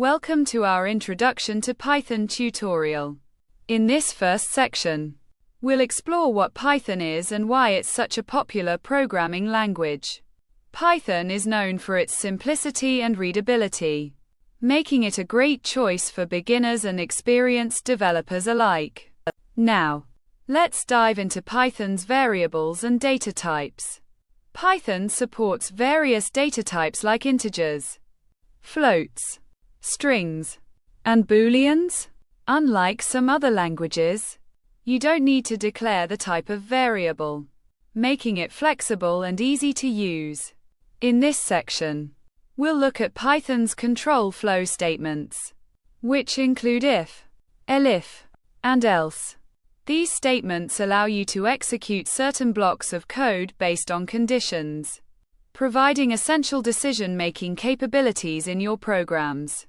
Welcome to our Introduction to Python tutorial. In this first section, we'll explore what Python is and why it's such a popular programming language. Python is known for its simplicity and readability, making it a great choice for beginners and experienced developers alike. Now, let's dive into Python's variables and data types. Python supports various data types like integers, floats, strings, and booleans. Unlike some other languages, you don't need to declare the type of variable, making it flexible and easy to use. In this section, we'll look at Python's control flow statements, which include if, elif, and else. These statements allow you to execute certain blocks of code based on conditions, providing essential decision-making capabilities in your programs.